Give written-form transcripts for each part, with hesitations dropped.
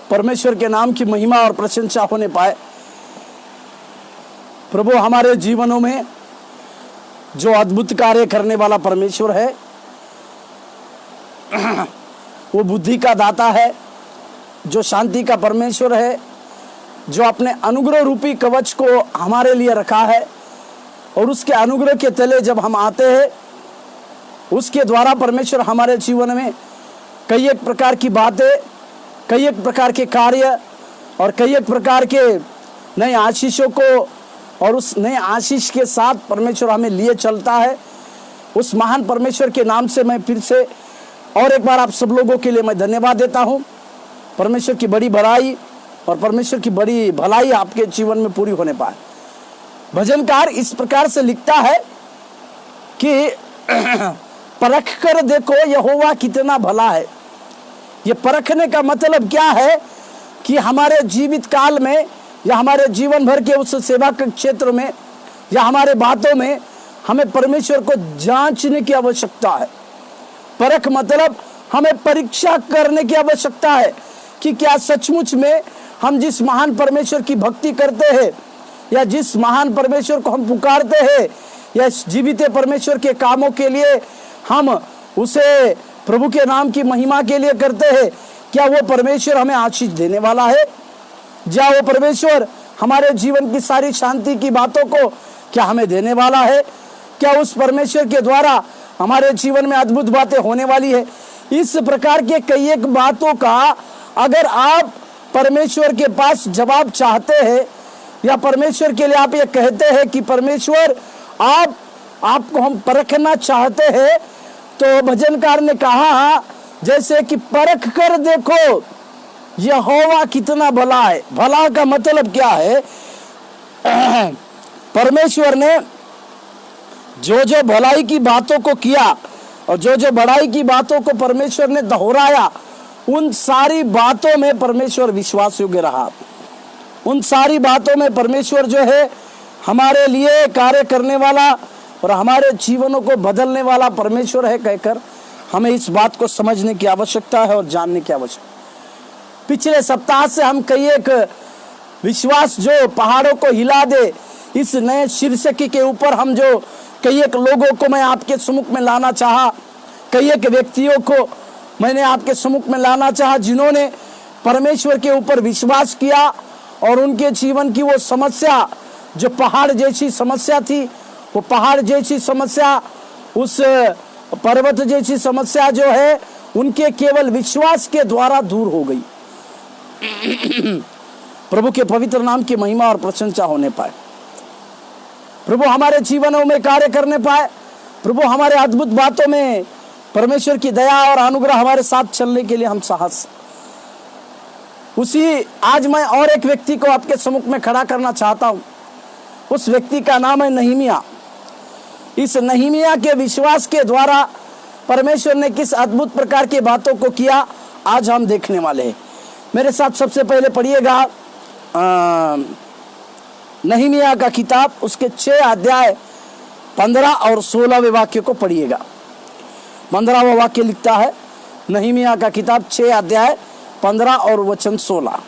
परमेश्वर के नाम की महिमा और प्रशंसा होने पाए। प्रभु हमारे जीवनों में जो अद्भुत कार्य करने वाला परमेश्वर है, वो बुद्धि का दाता है, जो शांति का परमेश्वर है, जो अपने अनुग्रह रूपी कवच को हमारे लिए रखा है, और उसके अनुग्रह के तले जब हम आते हैं, उसके द्वारा परमेश्वर हमारे जीवन में कई एक प्रकार की बातें, कई एक प्रकार के कार्य और कई एक प्रकार के नए आशीषों को, और उस नए आशीष के साथ परमेश्वर हमें लिए चलता है। उस महान परमेश्वर के नाम से मैं फिर से और एक बार आप सब लोगों के लिए मैं धन्यवाद देता हूँ। परमेश्वर की बड़ी बड़ाई और परमेश्वर की बड़ी भलाई आपके जीवन में पूरी होने पाए। भजनकार इस प्रकार से लिखता है कि परख कर देखो यहोवा कितना भला है। ये परखने का मतलब क्या है कि हमारे जीवित काल में या हमारे जीवन भर के उस सेवा के क्षेत्र में या हमारे बातों में हमें परमेश्वर को जांचने की आवश्यकता है। परख मतलब हमें परीक्षा करने की आवश्यकता है कि क्या सचमुच में हम जिस महान परमेश्वर की भक्ति करते हैं या जिस महान परमेश्वर को हम पुकारते हैं या जीवित परमेश्वर के कामों के लिए हम उसे प्रभु के नाम की महिमा के लिए करते हैं, क्या वो परमेश्वर हमें आशीष देने वाला है? क्या वो परमेश्वर हमारे जीवन की सारी शांति की बातों को क्या हमें देने वाला है? क्या उस परमेश्वर के द्वारा हमारे जीवन में अद्भुत बातें होने वाली है? इस प्रकार के कई एक बातों का अगर आप परमेश्वर के पास जवाब चाहते हैं या परमेश्वर के लिए आप ये कहते हैं कि परमेश्वर आपको हम परखना चाहते हैं, तो भजनकार ने कहा जैसे कि परख कर देखो यहोवा कितना भला है। भला का मतलब क्या है? परमेश्वर ने जो जो भलाई की बातों को किया और जो जो बड़ाई की बातों को परमेश्वर ने दोहराया, उन सारी बातों में परमेश्वर विश्वास योग्य रहा। उन सारी बातों में परमेश्वर जो है हमारे लिए कार्य करने वाला और हमारे जीवनों को बदलने वाला परमेश्वर है कहकर हमें इस बात को समझने की आवश्यकता है और जानने की आवश्यकता। पिछले सप्ताह से हम कई एक विश्वास जो पहाड़ों को हिला दे, इस नए शीर्षक के ऊपर हम जो कई एक लोगों को मैं आपके सम्मुख में लाना चाहा, कई एक व्यक्तियों को मैंने आपके सम्मुख में लाना चाहा जिन्होंने परमेश्वर के ऊपर विश्वास किया और उनके जीवन की वो समस्या जो पहाड़ जैसी समस्या थी, वो पहाड़ जैसी समस्या, उस पर्वत जैसी समस्या जो है उनके केवल विश्वास के द्वारा दूर हो गई। प्रभु के पवित्र नाम की महिमा और प्रशंसा होने पाए। प्रभु हमारे जीवनों में कार्य करने पाए। प्रभु हमारे अद्भुत बातों में परमेश्वर की दया और अनुग्रह हमारे साथ चलने के लिए हम साहस। उसी आज मैं और एक व्यक्ति को आपके सम्मुख में खड़ा करना चाहता हूं। उस व्यक्ति का नाम है नहमीया। इस नहमीया के विश्वास के द्वारा परमेश्वर ने किस अद्भुत प्रकार की बातों को किया आज हम देखने वाले हैं। मेरे साथ सबसे पहले पढ़िएगा नहमीया का किताब, उसके 6 अध्याय 15 और 16वें वाक्य को पढ़िएगा। 15वां वाक्य लिखता है, नहमीया का किताब 6 अध्याय 15 और वचन 16।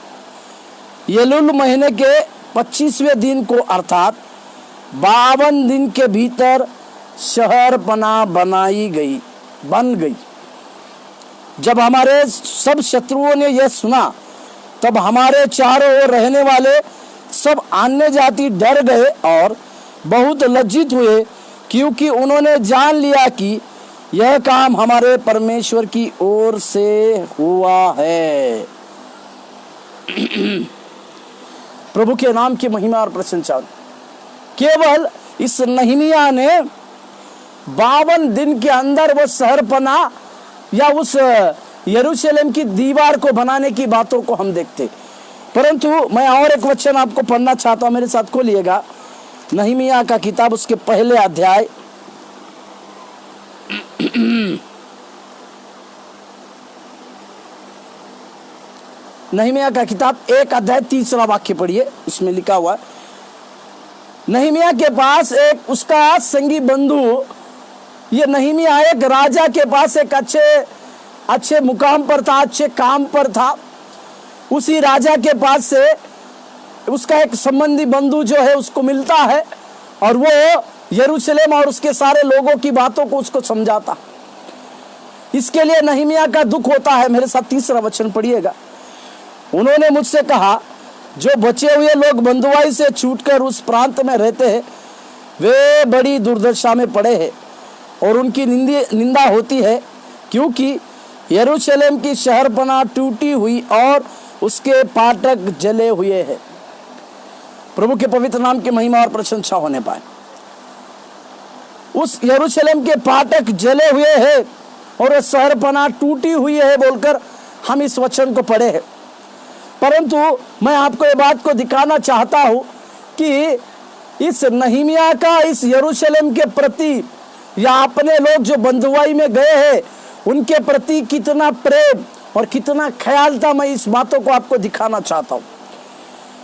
एलूल महीने के 25वें दिन को अर्थात 52 दिन के भीतर शहर बन गई। जब हमारे सब शत्रुओं ने यह सुना, तब हमारे चारों ओर रहने वाले सब अन्य जाति डर गए और बहुत लज्जित हुए, क्योंकि उन्होंने जान लिया कि यह काम हमारे परमेश्वर की ओर से हुआ है। प्रभु के नाम की महिमा और प्रशंसा। केवल इस नहमीया ने 52 दिन के अंदर वो शहरपना या उस यरूशलेम की दीवार को बनाने की बातों को हम देखते। परंतु मैं और एक वचन आपको पढ़ना चाहता हूं, मेरे साथ खोलिएगा नहमीया का किताब, उसके पहले अध्याय नहमीया का किताब 1 अध्याय 3 वाक्य पढ़िए। उसमें लिखा हुआ है, नहमीया के पास एक उसका संगी बंधु, ये नहमीया एक राजा के पास एक अच्छे मुकाम पर था, अच्छे काम पर था। उसी राजा के पास से उसका एक संबंधी बंधु जो है उसको मिलता है और वो यरूशलेम और उसके सारे लोगों की बातों को उसको समझाता। इसके लिए नहमीया का दुख होता है। मेरे साथ 3रा वचन पढ़िएगा। उन्होंने मुझसे कहा, जो बचे हुए लोग बंधुआई से छूटकर उस प्रांत में रहते हैं वे बड़ी दुर्दशा में पड़े हैं और उनकी निंदा होती है, क्योंकि यरूशलेम की शहरपनाह टूटी हुई और उसके फाटक जले हुए हैं। प्रभु के पवित्र नाम की महिमा और प्रशंसा होने पाए। उस यरूशलेम के फाटक जले हुए हैं और शहरपनाह टूटी हुई है बोलकर हम इस वचन को पढ़े हैं। परंतु मैं आपको ये बात को दिखाना चाहता हूं कि इस नहमीया का इस यरूशलेम के प्रति या अपने लोग जो बंधुआई में गए हैं उनके प्रति कितना प्रेम और कितना ख्याल था, मैं इस बातों को आपको दिखाना चाहता हूं।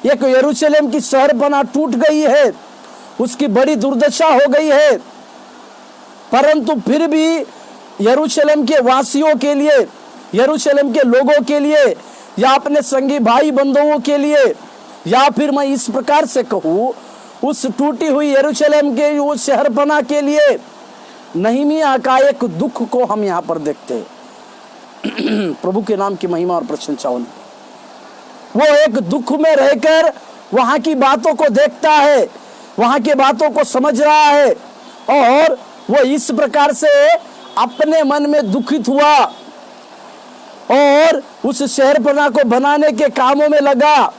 एक यरूशलेम की शहरपनाह टूट गई है, उसकी बड़ी दुर्दशा हो गई है, परंतु फिर भी यरूशलेम के वासियों के लिए, यरूशलेम के लोगों के लिए या अपने संगी भाई बंधुओं के लिए, या फिर मैं इस प्रकार से कहूँ उस टूटी हुई यरूशलेम के उस शहरपनाह के लिए नहमीया का एक दुख को हम यहाँ पर देखते हैं। प्रभु के नाम की महिमा और प्रशंसा होने। वो एक दुख में रहकर वहां की बातों को देखता है, वहां की बातों को समझ रहा है और वो इस प्रकार से अपने मन में दुखित हुआ और उस शहरपनाह को बनाने के कामों में लगा।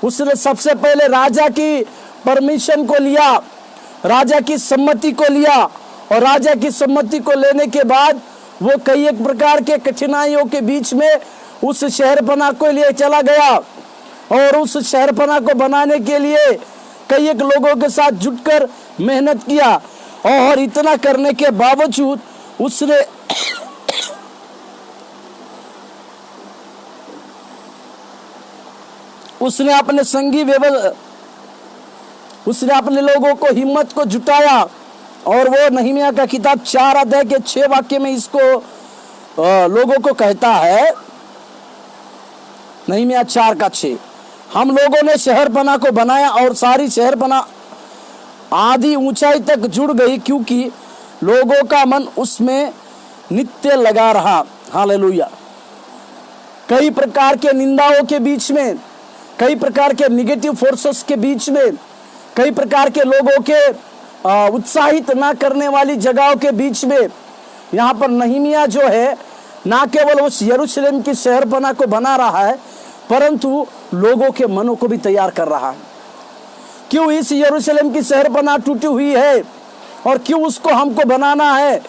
उसने सबसे पहले राजा की परमिशन को लिया, राजा की सम्मति को लिया और राजा की सम्मति को लेने के बाद वो कई एक प्रकार के कठिनाइयों के बीच में उस शहरपनाह को लिए चला गया और उस शहरपनाह को बनाने के लिए कई एक लोगों के साथ जुटकर मेहनत किया और इतना करने के बावजूद उसने अपने संगी उसने अपने लोगों को हिम्मत को जुटाया और वो नहमीया का किताब 4 अध्याय के 6 वाक्य में इसको लोगों को कहता है। नहमीया 4 का 6, हम लोगों ने शहरपनाह को बनाया और सारी शहरपनाह आधी ऊंचाई तक जुड़ गई, क्योंकि लोगों का मन उसमें नित्य लगा रहा। हालेलुया। कई प्रकार के निंदाओं के बीच में, कई प्रकार के निगेटिव फोर्सेस के बीच में, कई प्रकार के लोगों के उत्साहित ना करने वाली जगहों के बीच में यहाँ पर नहमीया जो है ना केवल उस यरूशलेम की शहरपनाह को बना रहा है परंतु लोगों के मनों को भी तैयार कर रहा है। क्यों इस यरूशलेम की शहरपनाह टूटी हुई है और क्यों उसको हमको बनाना है,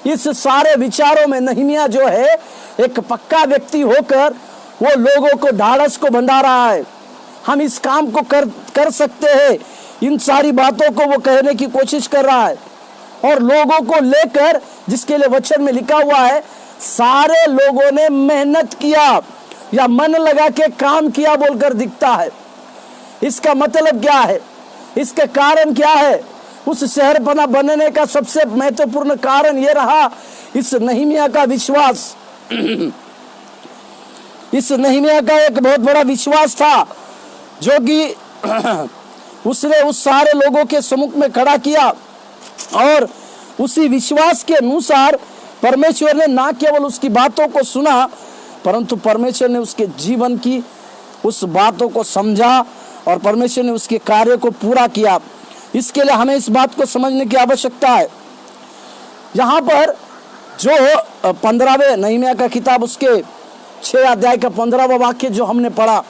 इस सारे विचारों में नहमीया जो है एक पक्का व्यक्ति होकर वो लोगों को ढाढ़स को बंधा रहा है। हम इस काम को कर सकते हैं, इन सारी बातों को वो कहने की कोशिश कर रहा है और लोगों को लेकर, जिसके लिए वचन में लिखा हुआ है सारे लोगों ने मेहनत किया या मन लगा के काम किया बोलकर दिखता है। इसका मतलब क्या है, इसके कारण क्या है? उस शहरपनाह बनने का सबसे महत्वपूर्ण कारण यह रहा इस नहमीया का विश्वास। इस नहमीया का एक बहुत बड़ा विश्वास था जो कि उसने उस सारे लोगों के सम्मुख में खड़ा किया और उसी विश्वास के अनुसार परमेश्वर ने ना केवल उसकी बातों को सुना परंतु परमेश्वर ने उसके जीवन की उस बातों को समझा और परमेश्वर ने उसके कार्य को पूरा किया। इसके लिए हमें इस बात को समझने की आवश्यकता है। यहाँ पर जो 15वें नहमीया का किताब उसके 6 अध्याय का 15वां वाक्य जो हमने पढ़ा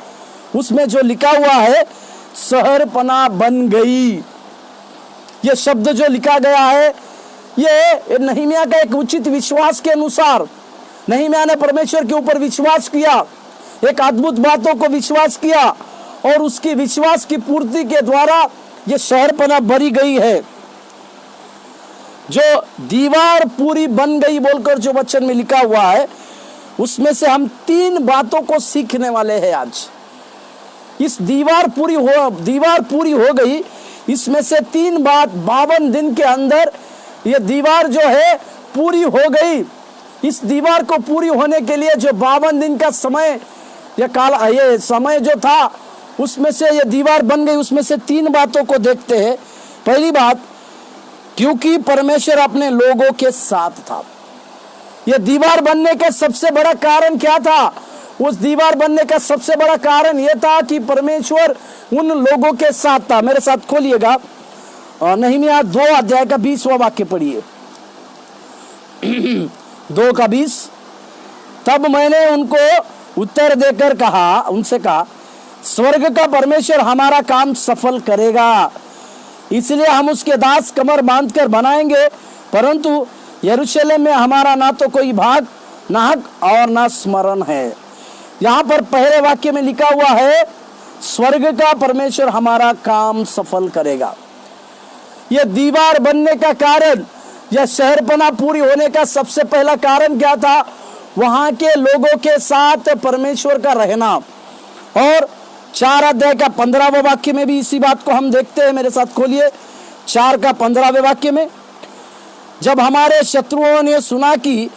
उसमें जो लिखा हुआ है शहरपनाह बन गई, ये शब्द जो लिखा गया है ये नहमीया का एक उचित विश्वास के अनुसार नहमीया ने परमेश्वर के ऊपर विश्वास किया, एक अद्भुत बातों को विश्वास किया और उसकी विश्वास की पूर्ति के द्वारा ये शहरपनाह बनी गई है। जो दीवार पूरी बन गई बोलकर जो वचन में लिखा हुआ है उसमें से हम 3 बातों को सीखने वाले हैं आज। इस दीवार पूरी हो गई, इसमें से 3 बात 52 दिन के अंदर ये दीवार जो है पूरी हो गई। इस दीवार को पूरी होने के लिए जो 52 दिन का समय ये समय जो था उसमें से ये दीवार बन गई, उसमें से 3 बातों को देखते हैं। पहली बात, क्योंकि परमेश्वर अपने लोगों के साथ था। यह दीवार बनने का सबसे बड़ा कारण क्या था? उस दीवार बनने का सबसे बड़ा कारण यह था कि परमेश्वर उन लोगों के साथ था। मेरे साथ खोलिएगा नहमीया 2 अध्याय का 20वां वाक्य पढ़िए। 2 का 20। तब मैंने उनको उत्तर देकर उनसे कहा, स्वर्ग का परमेश्वर हमारा काम सफल करेगा, इसलिए हम उसके दास कमर बांधकर बनाएंगे, परंतु यरूशलेम में हमारा ना तो कोई भाग, ना हक और ना स्मरण है। यहाँ पर पहले वाक्य में लिखा हुआ है, स्वर्ग का परमेश्वर हमारा काम सफल करेगा। यह दीवार बनने का कारण, यह शहरपना पूरी होने का सबसे पहला कारण क्या था? वहां के लोगों के साथ परमेश्वर का रहना। और 4 अध्याय का 15वां वाक्य में भी इसी बात को हम देखते हैं। मेरे साथ खोलिए 4 का 15वें वाक्य में, जब हमारे शत्रुओं ने सुना कि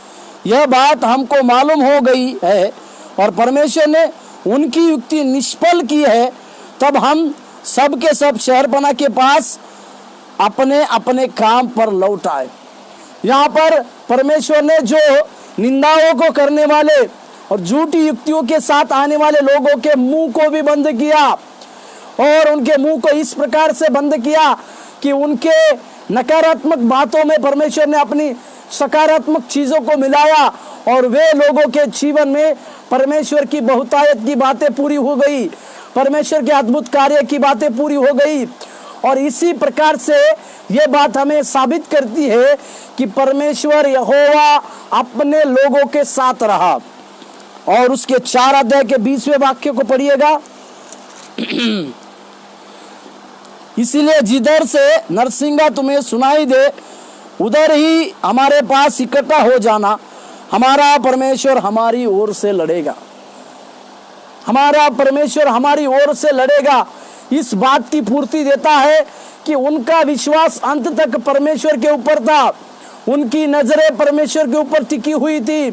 यह बात हमको मालूम हो गई है और परमेश्वर ने उनकी युक्ति निष्फल की है, तब हम सब के सब शहरपना के पास अपने अपने काम पर लौट आए। यहाँ पर परमेश्वर ने जो निंदाओं को करने वाले और झूठी युक्तियों के साथ आने वाले लोगों के मुंह को भी बंद किया, और उनके मुंह को इस प्रकार से बंद किया कि उनके नकारात्मक बातों में परमेश्वर ने अपनी सकारात्मक चीजों को मिलाया, और वे लोगों के जीवन में परमेश्वर की बहुतायत की बातें पूरी हो गई, परमेश्वर के अद्भुत कार्य की बातें पूरी हो गई। और इसी प्रकार से ये बात हमें साबित करती है कि परमेश्वर यहोवा अपने लोगों के साथ रहा। और उसके 4 अध्याय के 20वें वाक्य को पढ़िएगा। इसीलिए जिधर से नरसिंगा तुम्हें सुनाई दे, उधर ही हमारे पास इकट्ठा हो जाना, हमारा परमेश्वर हमारी ओर से लड़ेगा। हमारा परमेश्वर हमारी ओर से लड़ेगा। इस बात की पूर्ति देता है कि उनका विश्वास अंत तक परमेश्वर के ऊपर था, उनकी नजरें परमेश्वर के ऊपर टिकी हुई थी,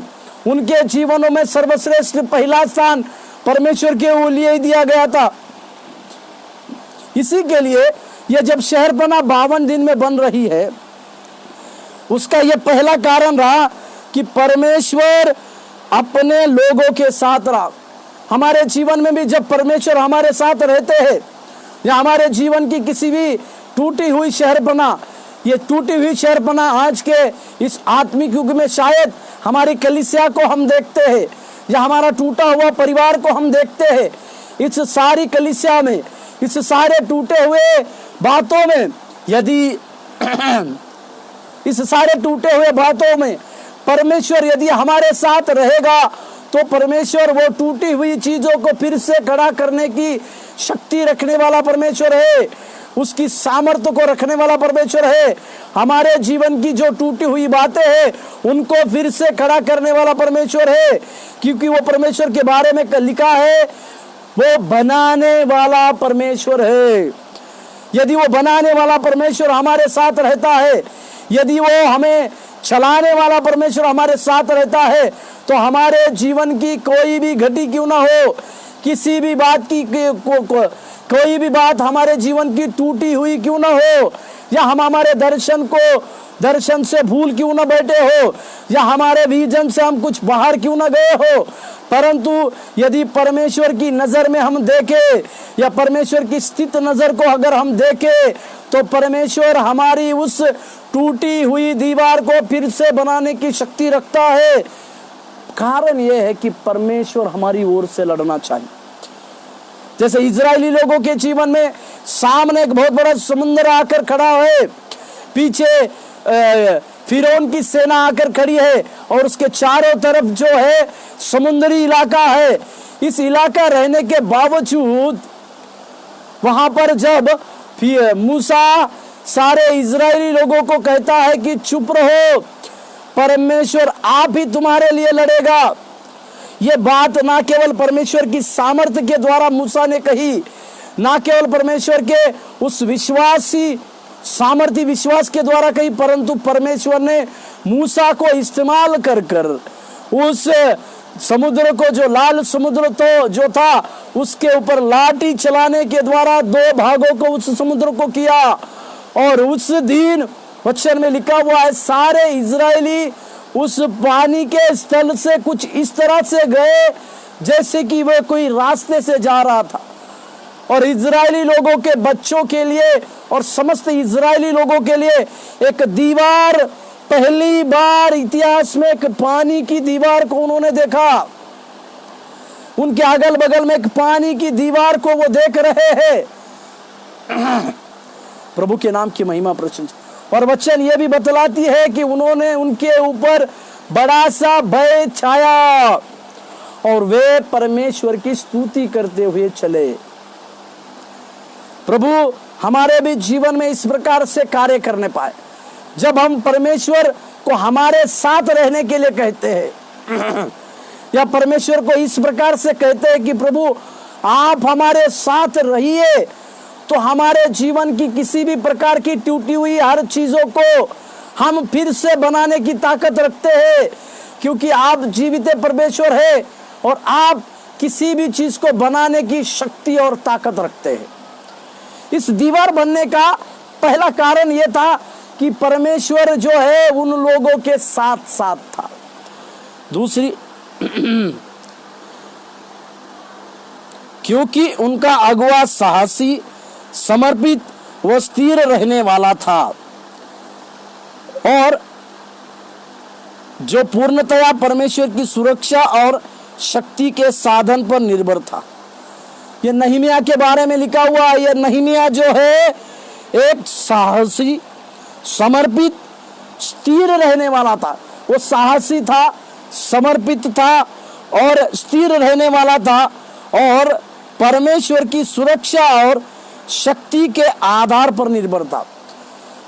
उनके जीवनों में सर्वश्रेष्ठ पहला स्थान परमेश्वर के लिए दिया गया था। इसी के लिए यह जब शहरपना 52 दिन में बन रही है, उसका यह पहला कारण रहा कि परमेश्वर अपने लोगों के साथ रहा। हमारे जीवन में भी जब परमेश्वर हमारे साथ रहते हैं, या हमारे जीवन की किसी भी टूटी हुई शहरपना, ये टूटी हुई शहरपना आज के इस आत्मिक युग में शायद हमारी कलीसिया को हम देखते हैं, या हमारा टूटा हुआ परिवार को हम देखते हैं। इस सारी कलीसिया में, इस सारे टूटे हुए बातों में, यदि इस सारे टूटे हुए बातों में परमेश्वर यदि हमारे साथ रहेगा, तो परमेश्वर वो टूटी हुई चीजों को फिर से खड़ा करने की शक्ति रखने वाला परमेश्वर है, उसकी सामर्थ्य को रखने वाला परमेश्वर है। हमारे जीवन की जो टूटी हुई बातें हैं, उनको फिर से खड़ा करने वाला परमेश्वर है, क्योंकि वो परमेश्वर के बारे में लिखा है, वो बनाने वाला परमेश्वर है। यदि वो बनाने वाला परमेश्वर हमारे साथ रहता है, यदि वो हमें चलाने वाला परमेश्वर हमारे साथ रहता है, तो हमारे जीवन की कोई भी घटी क्यों ना हो, किसी भी बात की कोई भी बात हमारे जीवन की टूटी हुई क्यों ना हो, या हम हमारे दर्शन से भूल क्यों ना बैठे हो, या हमारे विजन से हम कुछ बाहर क्यों ना गए हो, परंतु यदि परमेश्वर की नजर में हम देखें, या परमेश्वर की स्थित नजर को अगर हम देखें, तो परमेश्वर हमारी उस टूटी हुई दीवार को फिर से बनाने की शक्ति रखता है। कारण यह है कि परमेश्वर हमारी ओर से लड़ना चाहिए। जैसे इजरायली लोगों के जीवन में सामने एक बहुत बड़ा समुद्र आकर खड़ा है, पीछे फिरौन की सेना आकर खड़ी है, और उसके चारों तरफ जो है समुद्री इलाका है। इस इलाका रहने के बावजूद वहां पर जब मूसा सारे इजरायली लोगों को कहता है कि चुप रहो, परमेश्वर आप ही तुम्हारे लिए लड़ेगा, ये बात ना केवल परमेश्वर की सामर्थ्य के द्वारा मूसा ने कही, ना केवल परमेश्वर के उस विश्वास के द्वारा कही, परंतु परमेश्वर ने मूसा को इस्तेमाल कर उस समुद्र को, जो लाल समुद्र तो जो था, उसके ऊपर लाठी चलाने के द्वारा 2 भागों को उस समुद्र को किया। और उस दिन वचन में लिखा हुआ है, सारे इजरायली उस पानी के स्थल से कुछ इस तरह से गए जैसे कि वह कोई रास्ते से जा रहा था। और इजरायली लोगों के बच्चों के लिए और समस्त इजरायली लोगों के लिए एक दीवार, पहली बार इतिहास में एक पानी की दीवार को उन्होंने देखा। उनके अगल बगल में एक पानी की दीवार को वो देख रहे हैं। प्रभु के नाम की महिमा प्रशंसा। और वचन ये भी बतलाती है कि उन्होंने, उनके ऊपर बड़ा सा भय छाया और वे परमेश्वर की स्तुति करते हुए चले। प्रभु हमारे भी जीवन में इस प्रकार से कार्य करने पाए। जब हम परमेश्वर को हमारे साथ रहने के लिए कहते हैं या परमेश्वर को इस प्रकार से कहते हैं कि प्रभु आप हमारे साथ रहिए, तो हमारे जीवन की किसी भी प्रकार की टूटी हुई हर चीजों को हम फिर से बनाने की ताकत रखते हैं, क्योंकि आप जीवित परमेश्वर है और आप किसी भी चीज को बनाने की शक्ति और ताकत रखते हैं। इस दीवार बनने का पहला कारण यह था कि परमेश्वर जो है उन लोगों के साथ साथ था। दूसरी, क्योंकि उनका अगुआ साहसी, समर्पित व स्थिर रहने वाला था और जो पूर्णतया परमेश्वर की सुरक्षा और शक्ति के साधन पर निर्भर था। यह नहमीया के बारे में लिखा हुआ है। यह नहमीया जो है एक साहसी, समर्पित, स्थिर रहने वाला था। वो साहसी था, समर्पित था और स्थिर रहने वाला था और परमेश्वर की सुरक्षा और शक्ति के आधार पर निर्भर था।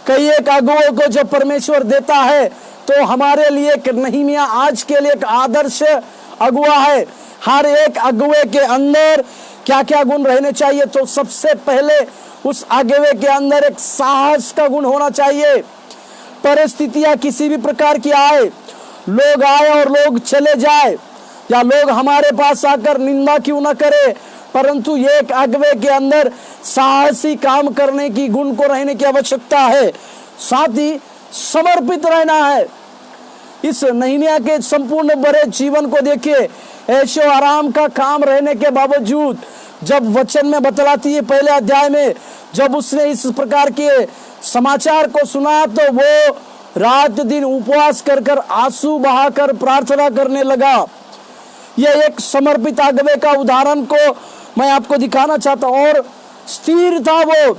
कई एक अगुओं को जो परमेश्वर देता है, तो हमारे लिए एक नहमीया आज के लिए एक आदर्श अगुआ है। हर एक अगुए के अंदर क्या क्या गुण रहने चाहिए? तो सबसे पहले उस अगुए के अंदर एक साहस का गुण होना चाहिए। परिस्थितियां किसी भी प्रकार की आए, लोग आए और लोग चले जाए, या लोग हमारे पास आकर निंदा क्यों न करे, परंतु ये एक अगुए के अंदर साहसी काम करने की गुण को रहने की आवश्यकता है। साथ ही समर्पित रहना है। इस नहमीया के संपूर्ण बड़े जीवन को देखिए, ऐशो आराम का काम रहने के बावजूद, जब वचन में बतलाती है पहले अध्याय में, जब उसने इस प्रकार के समाचार को सुना तो वो रात दिन उपवास कर कर, आंसू बहाकर प्रार्थना करने लगा। यह एक समर्पित अगुवे का उदाहरण को मैं आपको दिखाना चाहता हूं। और स्थिर था वो,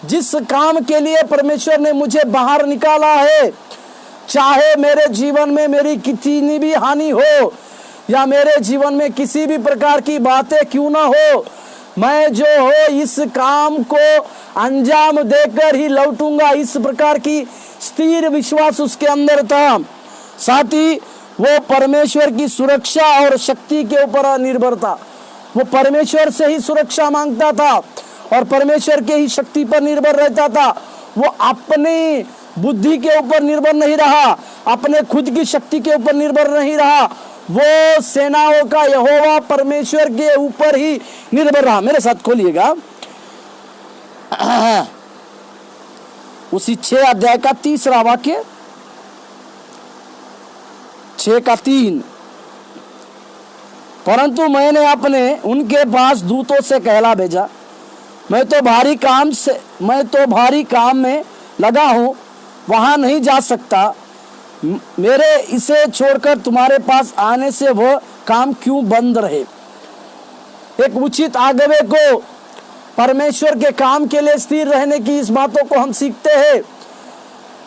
जिस काम के लिए परमेश्वर ने मुझे बाहर निकाला है, चाहे मेरे जीवन में मेरी कितनी भी हानि हो या मेरे जीवन में किसी भी प्रकार की बातें क्यों ना हो, मैं जो हो इस काम को अंजाम देकर ही लौटूंगा। इस प्रकार की स्थिर विश्वास उसके अंदर था। साथ ही वो परमेश्वर की सुरक्षा और शक्ति के ऊपर निर्भर था। वो परमेश्वर से ही सुरक्षा मांगता था और परमेश्वर के ही शक्ति पर निर्भर रहता था। वो अपनी बुद्धि के ऊपर निर्भर नहीं रहा, अपने खुद की शक्ति के ऊपर निर्भर नहीं रहा, वो सेनाओं का यहोवा परमेश्वर के ऊपर ही निर्भर रहा। मेरे साथ खोलिएगा उसी 6 अध्याय का 3रा वाक्य, 6:3। परंतु मैंने अपने उनके पास दूतों से कहला भेजा, मैं तो भारी काम में लगा हूं, वहां नहीं जा सकता। मेरे इसे छोड़कर तुम्हारे पास आने से वह काम क्यों बंद रहे? एक उचित अगुवे को परमेश्वर के काम के लिए स्थिर रहने की इस बातों को हम सीखते हैं।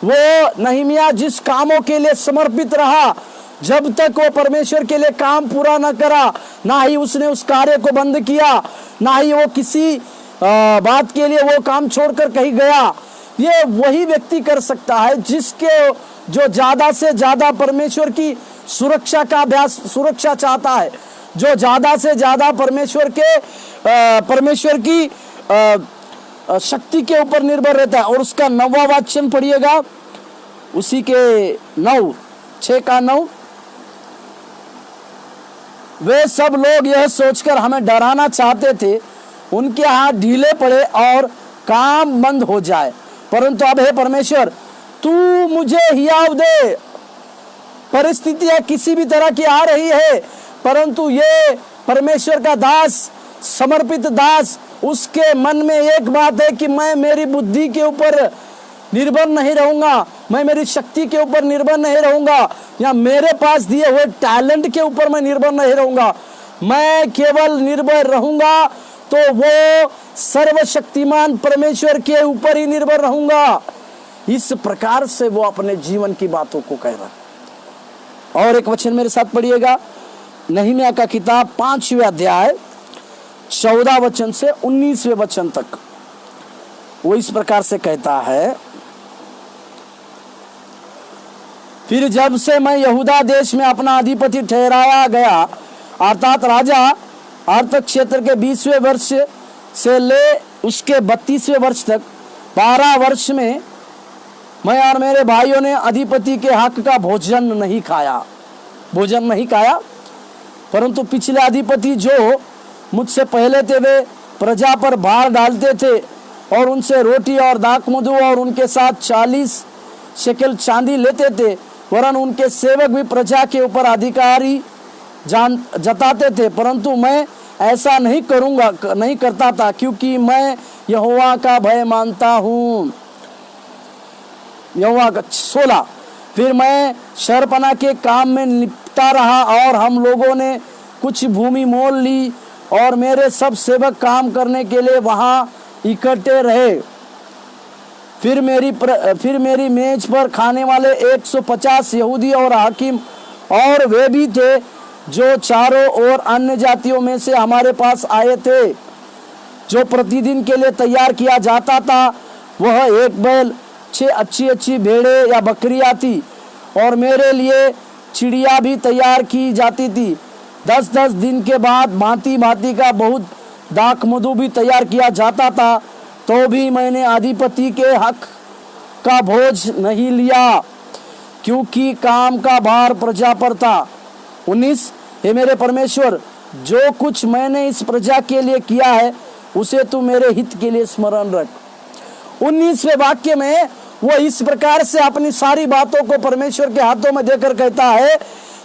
वो नहमीया जिस कामों के लिए समर्पित रहा, जब तक वो परमेश्वर के लिए काम पूरा न करा, ना ही उसने उस कार्य को बंद किया, ना ही वो किसी बात के लिए वो काम छोड़कर कहीं गया। ये वही व्यक्ति कर सकता है जिसके जो ज्यादा से ज्यादा परमेश्वर की सुरक्षा चाहता है, जो ज्यादा से ज्यादा परमेश्वर की शक्ति के ऊपर निर्भर रहता है। और उसका 9वां वचन पढ़िएगा, उसी के 6 का 9। वे सब लोग यह सोचकर हमें डराना चाहते थे उनके हाथ ढीले पड़े और काम बंद हो जाए, परंतु अब हे परमेश्वर तू मुझे हियाव दे। परिस्थितियां किसी भी तरह की आ रही है, परंतु ये परमेश्वर का दास, समर्पित दास, उसके मन में एक बात है कि मैं मेरी बुद्धि के ऊपर निर्भर नहीं रहूंगा, मैं मेरी शक्ति के ऊपर निर्भर नहीं रहूंगा, या मेरे पास दिए हुए टैलेंट के ऊपर मैं निर्भर नहीं रहूंगा। मैं केवल निर्भर रहूंगा तो वो सर्वशक्तिमान परमेश्वर के ऊपर ही निर्भर रहूंगा। इस प्रकार से वो अपने जीवन की बातों को कह रहा है। और एक वचन मेरे साथ पढ़िएगा, नहमीया का किताब 5वें अध्याय 14 वचन से 19वें वचन तक। वो इस प्रकार से कहता है, फिर जब से मैं यहूदा देश में अपना अधिपति ठहराया गया, अर्थात राजा आर्थिक क्षेत्र के 20वें वर्ष से ले उसके 32वें वर्ष तक 12 वर्ष में मैं और मेरे भाइयों ने अधिपति के हक का भोजन नहीं खाया, परंतु पिछले अधिपति जो मुझसे पहले थे वे प्रजा पर भार डालते थे और उनसे रोटी और दाखमधु और उनके साथ 40 शेकेल चांदी लेते थे, वरन उनके सेवक भी प्रजा के ऊपर अधिकारी जताते थे, परंतु मैं ऐसा नहीं करता था, क्योंकि मैं यहोवा का भय मानता हूँ। यहोवा का 16, फिर मैं शहरपना के काम में निपटा रहा और हम लोगों ने कुछ भूमि मोल ली और मेरे सब सेवक काम करने के लिए वहां इकट्ठे रहे। फिर मेरी मेज पर खाने वाले 150 यहूदी और हाकिम और वे भी थे जो चारों ओर अन्य जातियों में से हमारे पास आए थे। जो प्रतिदिन के लिए तैयार किया जाता था वह एक बैल, 6 अच्छी भेड़े या बकरियां थी, और मेरे लिए चिड़िया भी तैयार की जाती थी। 10-10 दिन के बाद भांति भांति का बहुत दाखमधु भी तैयार किया जाता था, तो भी मैंने अधिपति के हक का बोझ नहीं लिया, क्योंकि काम का भार प्रजा पर था। 19, हे मेरे परमेश्वर, जो कुछ मैंने इस प्रजा के लिए किया है उसे तू मेरे हित के लिए स्मरण रख। 19वें वाक्य में वो इस प्रकार से अपनी सारी बातों को परमेश्वर के हाथों में देकर कहता है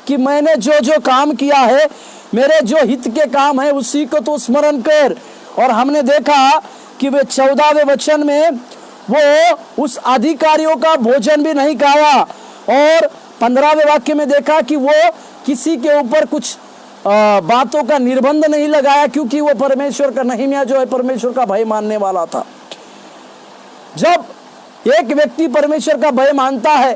कि मैंने जो जो काम किया है, मेरे जो हित के काम है उसी को तू स्मरण कर। और हमने देखा कि वे 14वें वचन में वो उस अधिकारियों का भोजन भी नहीं खाया, और 15वें वाक्य में देखा कि वो किसी के ऊपर कुछ बातों का निर्बंध नहीं लगाया, क्योंकि वो परमेश्वर का, नहमीया जो है परमेश्वर का भय मानने वाला था। जब एक व्यक्ति परमेश्वर का भय मानता है,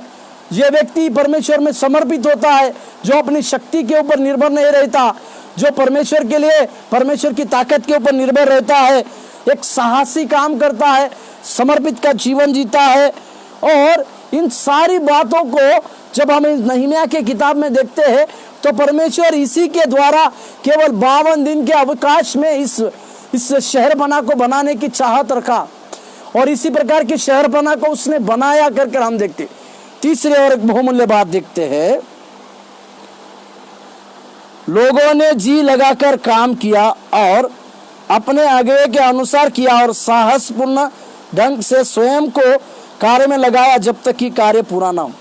यह व्यक्ति परमेश्वर में समर्पित होता है, जो अपनी शक्ति के ऊपर निर्भर नहीं रहता, जो परमेश्वर के लिए, परमेश्वर की ताकत के ऊपर निर्भर रहता है, एक साहसी काम करता है, समर्पित का जीवन जीता है। और इन सारी बातों को जब हम इस नहमीया के किताब में देखते हैं तो परमेश्वर इसी के द्वारा केवल 52 दिन के अवकाश में इस शहरपना को बनाने की चाहत रखा, और इसी प्रकार के शहरपना को उसने बनाया करके हम देखते। तीसरे और एक बहुमूल्य बात देखते हैं, लोगों ने जी लगाकर काम किया और अपने अगुवे के अनुसार किया और साहसपूर्ण ढंग से स्वयं को कार्य में लगाया जब तक कि कार्य पूरा ना हो।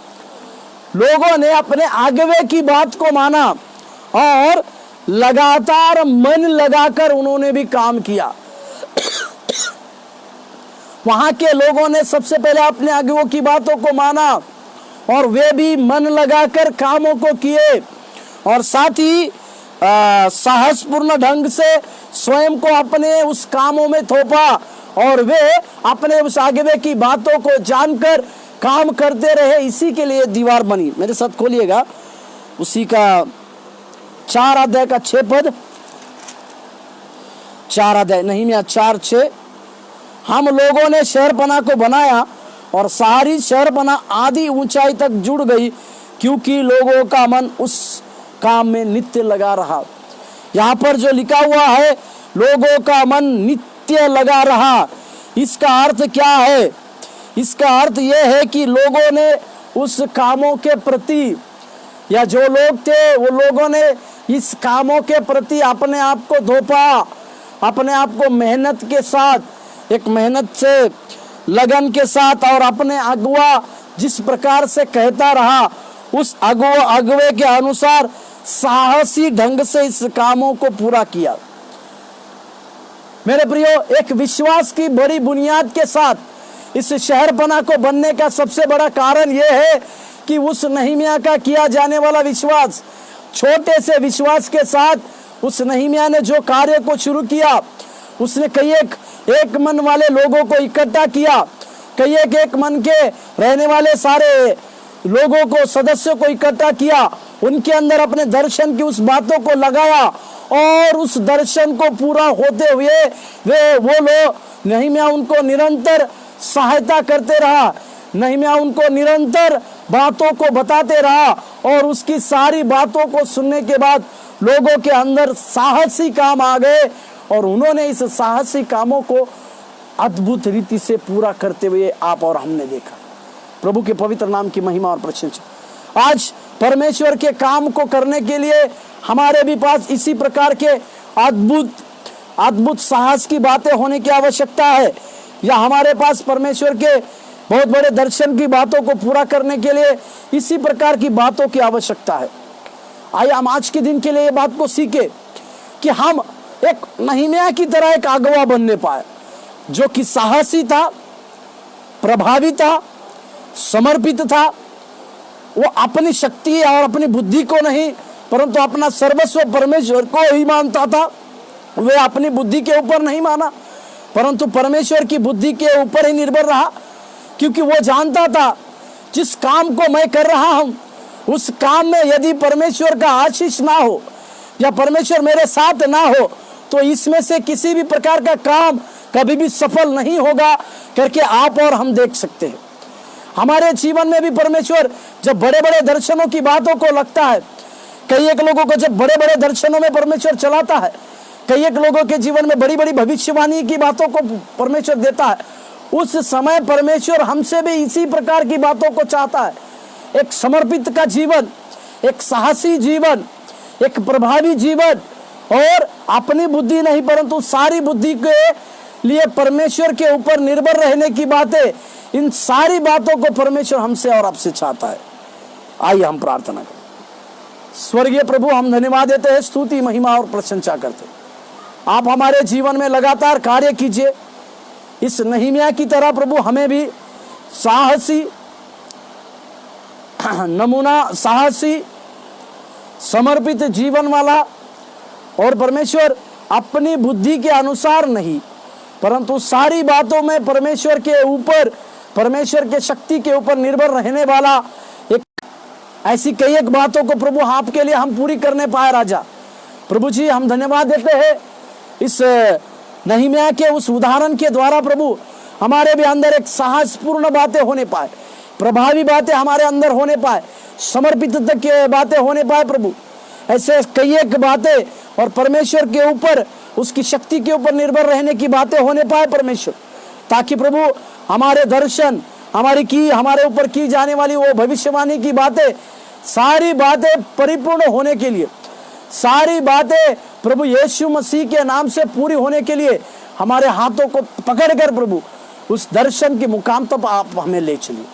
लोगों ने अपने अगुवे की बात को माना और लगातार मन लगाकर उन्होंने भी काम किया। वहां के लोगों ने सबसे पहले अपने अगुवों की बातों को माना और वे भी मन लगाकर कामों को किए, और साथ ही साहसपूर्ण ढंग से स्वयं को अपने उस कामों में थोपा, और वे अपने उस अगुवे की बातों को जानकर काम करते रहे। इसी के लिए दीवार बनी। मेरे साथ खोलिएगा उसी का 4 अध्याय का 6 पद, 4 अध्याय नहमीया 4:6। हम लोगों ने शहरपना को बनाया और सारी शहरपना आधी ऊंचाई तक जुड़ गई, क्योंकि लोगों का मन उस काम में नित्य लगा रहा। यहाँ पर जो लिखा हुआ है, लोगों का मन नित्य लगा रहा, इसका अर्थ क्या है? इसका अर्थ यह है कि लोगों ने उस कामों के प्रति या जो लोग थे वो लोगों ने इस कामों के प्रति अपने आप को धोपा, अपने आप को मेहनत के साथ, एक मेहनत से, लगन के साथ, और अपने अगुआ जिस प्रकार से कहता रहा उस अगुवे के अनुसार साहसी ढंग से इस कामों को पूरा किया। मेरे प्रियो, एक विश्वास की बड़ी बुनियाद के साथ इस शहरपना को बनने का सबसे बड़ा कारण यह है कि उस नहम्याह का किया जाने वाला विश्वास, छोटे से विश्वास के साथ उस नहम्याह ने जो कार्य को शुरू किया, उसने कई एक मन वाले लोगों को इकट्ठा किया, कई एक मन के रहने वाले सारे लोगों को, सदस्यों को इकट्ठा किया, उनके अंदर अपने दर्शन की उस बातों को लगाया, और उस दर्शन को पूरा होते हुए वो लोग, नहम्याह उनको निरंतर सहायता करते रहा, नहम्याह उनको निरंतर बातों को बताते रहा, और उसकी सारी बातों को सुनने के बाद लोगों के अंदर साहसी काम आ गए, और उन्होंने इस साहसी कामों को अद्भुत रीति से पूरा करते हुए आप और हमने देखा। प्रभु के पवित्र नाम की महिमा और प्रशंसा। आज परमेश्वर के काम को करने के लिए हमारे भी पास इसी प्रकार के अद्भुत साहस की बातें होने की आवश्यकता है, या हमारे पास परमेश्वर के बहुत बड़े दर्शन की बातों को पूरा करने के लिए इसी प्रकार की बातों की आवश्यकता है। आइए हम आज के दिन के लिए ये बात को सीखे कि हम एक नहम्याह की तरह एक अगुवा बनने पाए, जो कि साहसी था, प्रभावी था, समर्पित था। वो अपनी शक्ति और अपनी बुद्धि को नहीं, परंतु अपना सर्वस्व परमेश्वर को ही मानता था। वे अपनी बुद्धि के ऊपर नहीं माना, परंतु परमेश्वर की बुद्धि के ऊपर ही निर्भर रहा, क्योंकि वो जानता था जिस काम को मैं कर रहा हूं उस काम में यदि परमेश्वर का आशीष ना हो या परमेश्वर मेरे साथ ना हो तो इसमें से किसी भी प्रकार का काम कभी भी सफल नहीं होगा करके आप और हम देख सकते हैं। हमारे जीवन में भी परमेश्वर जब बड़े बड़े दर्शनों की बातों को लगता है, कई एक लोगों को जब बड़े बड़े दर्शनों में परमेश्वर चलाता है, कई एक लोगों के जीवन में बड़ी बड़ी भविष्यवाणी की बातों को परमेश्वर देता है, उस समय परमेश्वर हमसे भी इसी प्रकार की बातों को चाहता है। एक समर्पित का जीवन, एक साहसी जीवन, एक प्रभावी जीवन, और अपनी बुद्धि नहीं परंतु सारी बुद्धि के लिए परमेश्वर के ऊपर निर्भर रहने की बातें, इन सारी बातों को परमेश्वर हमसे और आपसे चाहता है। आइए हम प्रार्थना करें। स्वर्गीय प्रभु, हम धन्यवाद देते हैं, स्तुति महिमा और प्रशंसा करते हैं। आप हमारे जीवन में लगातार कार्य कीजिए। इस नहम्याह की तरह प्रभु हमें भी साहसी नमूना, साहसी समर्पित जीवन वाला, और परमेश्वर अपनी बुद्धि के अनुसार नहीं परंतु सारी बातों में परमेश्वर के ऊपर, परमेश्वर के शक्ति के ऊपर निर्भर रहने वाला, एक ऐसी कई एक बातों को प्रभु आपके लिए हम पूरी करने पाए। राजा प्रभु जी, हम धन्यवाद देते हैं इस नहम्याह के उस उदाहरण के द्वारा प्रभु हमारे भी अंदर एक साहसपूर्ण बातें होने पाए, प्रभावी बातें हमारे अंदर होने पाए, समर्पित के बातें होने पाए प्रभु। ऐसे कई एक बातें और परमेश्वर के ऊपर, उसकी शक्ति के ऊपर निर्भर रहने की बातें होने पाए परमेश्वर, ताकि प्रभु हमारे दर्शन, हमारे ऊपर की जाने वाली वो भविष्यवाणी की बातें, सारी बातें परिपूर्ण होने के लिए, सारी बातें प्रभु यीशु मसीह के नाम से पूरी होने के लिए हमारे हाथों को पकड़कर प्रभु उस दर्शन के मुकाम तक आप हमें ले चलिए।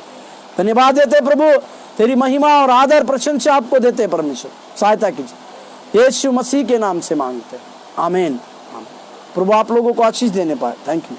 धन्यवाद देते प्रभु, तेरी महिमा और आदर प्रशंसा आपको देते परमेश्वर, सहायता कीजिए। यीशु मसीह के नाम से मांगते हैं, आमीन। प्रभु आप लोगों को आशीष देने पाए। Thank you.